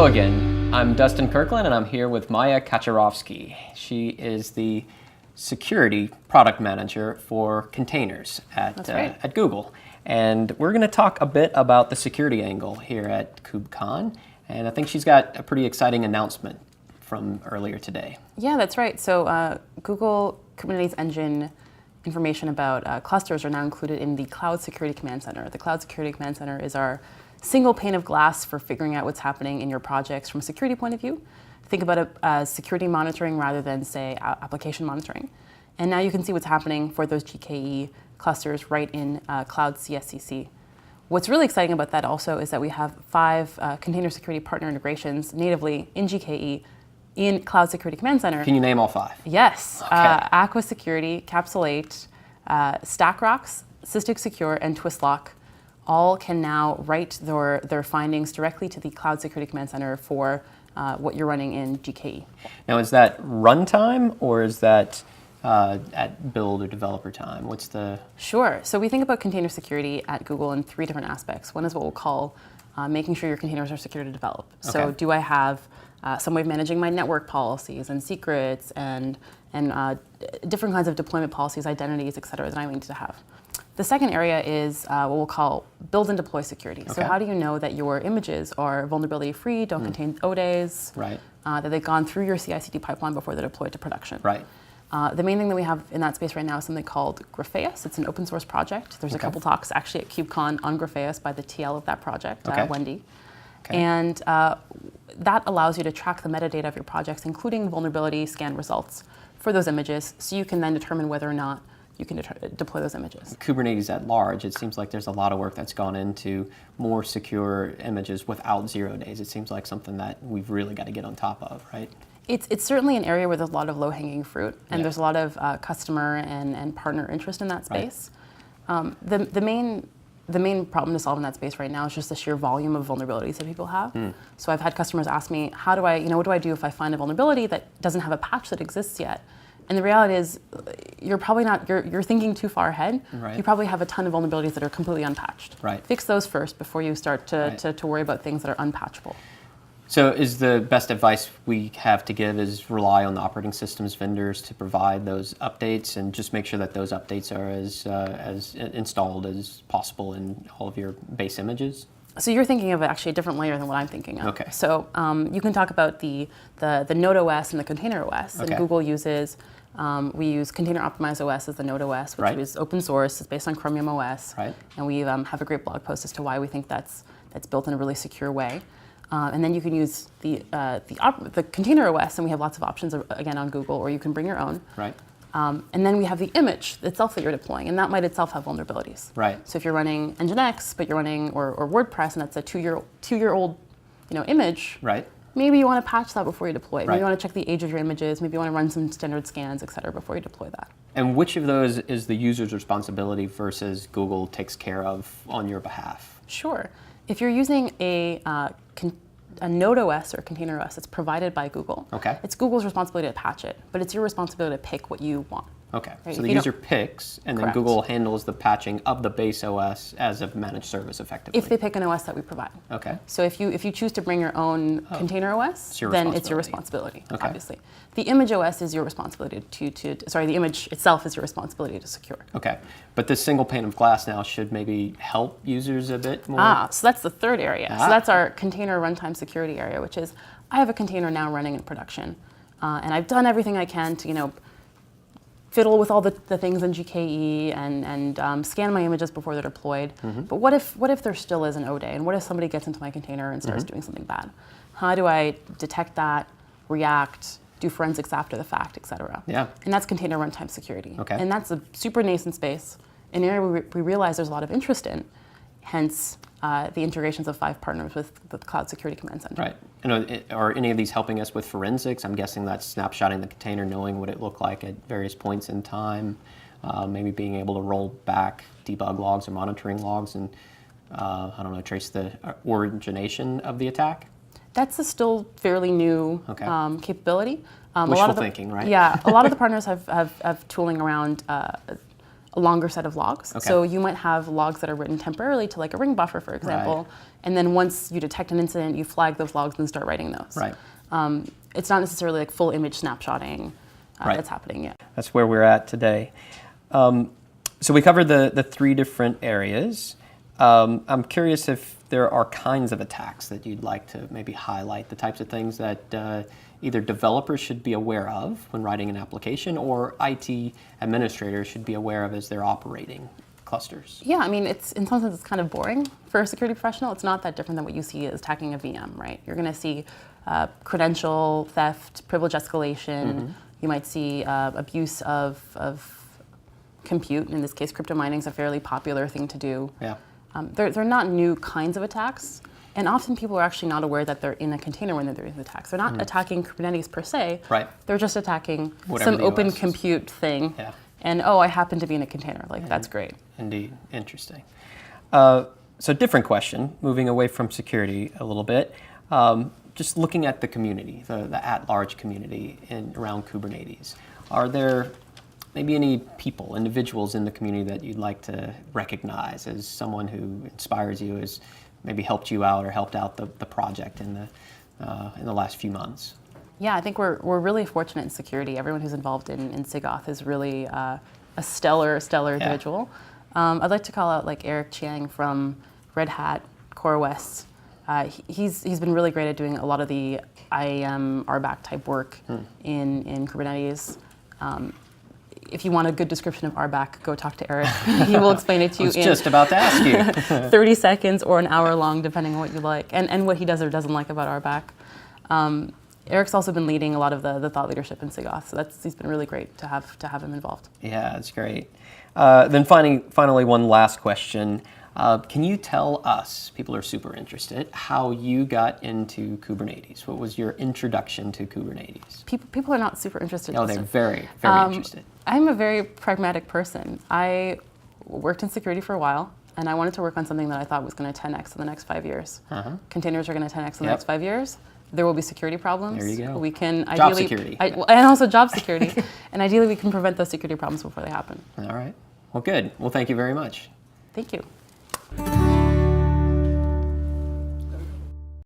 Hello again. I'm Dustin Kirkland, and I'm here with Maya Kacharovsky. She is the security product manager for containers at Google. And we're going to talk a bit about the security angle here at KubeCon. And I think she's got a pretty exciting announcement from earlier today. Yeah, that's right. So Google Kubernetes Engine information about clusters are now included in the Cloud Security Command Center. The Cloud Security Command Center is our single pane of glass for figuring out what's happening in your projects from a security point of view. Think about it as security monitoring rather than, say, application monitoring. And now you can see what's happening for those GKE clusters right in Cloud CSCC. What's really exciting about that also is that we have 5 container security partner integrations natively in GKE in Cloud Security Command Center. Can you name all 5? Yes. Okay. Aqua Security, Capsule 8, StackRox, Sysdig Secure, and Twistlock all can now write their findings directly to the Cloud Security Command Center for what you're running in GKE. Now, is that runtime or is that at build or developer time? What's the... Sure. So we think about container security at Google in 3 different aspects. One is what we'll call making sure your containers are secure to develop. Okay. So do I have some way of managing my network policies and secrets and different kinds of deployment policies, identities, et cetera, that I need to have? The second area is what we'll call build and deploy security. Okay. So how do you know that your images are vulnerability free, don't contain ODAs, Right. That they've gone through your CI/CD pipeline before they're deployed to production? Right. The main thing that we have in that space right now is something called Grafeus. It's an open source project. There's a couple talks actually at KubeCon on Grafeus by the TL of that project, Wendy. Okay. And that allows you to track the metadata of your projects, including vulnerability scan results for those images, so you can then determine whether or not you can deploy those images. Kubernetes at large, it seems like there's a lot of work that's gone into more secure images without 0 days. It seems like something that we've really got to get on top of, right? It's certainly an area where there's a lot of low-hanging fruit, and there's a lot of customer and partner interest in that space. Right. The main problem to solve in that space right now is just the sheer volume of vulnerabilities that people have. So I've had customers ask me, how do I, what do I do if I find a vulnerability that doesn't have a patch that exists yet? And the reality is, you're probably not, you're thinking too far ahead. Right. You probably have a ton of vulnerabilities that are completely unpatched. Right. Fix those first before you start to worry about things that are unpatchable. So is the best advice we have to give is rely on the operating systems vendors to provide those updates and just make sure that those updates are as installed as possible in all of your base images? So you're thinking of actually a different layer than what I'm thinking of. Okay. So you can talk about the Node OS and the Container OS. Okay. And Google uses, we use Container Optimized OS as the Node OS, which is open source. It's based on Chromium OS. Right. And we have a great blog post as to why we think that's built in a really secure way. And then you can use the Container OS, and we have lots of options, again, on Google, or you can bring your own. Right. And then we have the image itself that you're deploying, and that might itself have vulnerabilities. Right. So if you're running Nginx, but you're running or WordPress, and that's a two-year-old image, Right. maybe you want to patch that before you deploy it. Maybe Right. you want to check the age of your images. Maybe you want to run some standard scans, et cetera, before you deploy that. And which of those is the user's responsibility versus Google takes care of on your behalf? Sure. If you're using a Node OS or a Container OS that's provided by Google, it's Google's responsibility to patch it, but it's your responsibility to pick what you want. Okay, right? so the user picks, and then Correct. Google handles the patching of the base OS as a managed service effectively. If they pick an OS that we provide. Okay. So if you choose to bring your own Container OS, then it's your responsibility, obviously. The image OS is your responsibility the image itself is your responsibility to secure. Okay, but this single pane of glass now should maybe help users a bit more? So that's the third area. So that's our container runtime security area, which is, I have a container now running in production, and I've done everything I can to, fiddle with all the things in GKE and scan my images before they're deployed. But what if there still is an ODA, and what if somebody gets into my container and starts doing something bad? How do I detect that, react, do forensics after the fact, et cetera? Yeah. And that's container runtime security. Okay. And that's a super nascent space, an area we realize there's a lot of interest in, hence the integrations of 5 partners with the Cloud Security Command Center. Right. And are any of these helping us with forensics? I'm guessing that's snapshotting the container, knowing what it looked like at various points in time, maybe being able to roll back debug logs or monitoring logs and, trace the origination of the attack? That's a still fairly new capability. Wishful thinking, right? Yeah, a lot of the partners have tooling around a longer set of logs. Okay. So you might have logs that are written temporarily to like a ring buffer, for example. Right. And then once you detect an incident, you flag those logs and start writing those. Right. It's not necessarily like full image snapshotting Right. that's happening yet. That's where we're at today. So we covered the three different areas. I'm curious if there are kinds of attacks that you'd like to maybe highlight, the types of things that either developers should be aware of when writing an application or IT administrators should be aware of as they're operating clusters. Yeah, I mean, it's in some sense it's kind of boring for a security professional. It's not that different than what you see as attacking a VM, right? You're going to see credential theft, privilege escalation. You might see abuse of compute. In this case, crypto mining is a fairly popular thing to do. Yeah. They're not new kinds of attacks. And often people are actually not aware that they're in a container when they're doing the attacks. They're not attacking Kubernetes per se. Right. They're just attacking Whatever some the open OS is. compute thing. Yeah. And oh, I happen to be in a container. Like, that's great. Indeed. Interesting. So different question, moving away from security a little bit. Just looking at the community, the at-large community around Kubernetes. Are there maybe any people, individuals in the community that you'd like to recognize as someone who inspires you, has maybe helped you out or helped out the project in the last few months? Yeah, I think we're really fortunate in security. Everyone who's involved in SIGAUTH is really a stellar individual. I'd like to call out like Eric Chiang from Red Hat, CoreOS. He's been really great at doing a lot of the IAM RBAC type work in Kubernetes. If you want a good description of RBAC, go talk to Eric. He will explain it to you in just about to ask you. 30 seconds or an hour long, depending on what you like, and what he does or doesn't like about RBAC. Eric's also been leading a lot of the thought leadership in SIGAUTH, so he's been really great to have him involved. Yeah, that's great. Then finally, one last question. Can you tell us, people are super interested, how you got into Kubernetes? What was your introduction to Kubernetes? People are not super interested. Oh, they're very interested. I'm a very pragmatic person. I worked in security for a while, and I wanted to work on something that I thought was going to 10x in the next 5 years. Containers are going to 10x in the next 5 years. There will be security problems. There you go. We can Job security. And also job security. And ideally, we can prevent those security problems before they happen. All right. Well, good. Well, thank you very much. Thank you.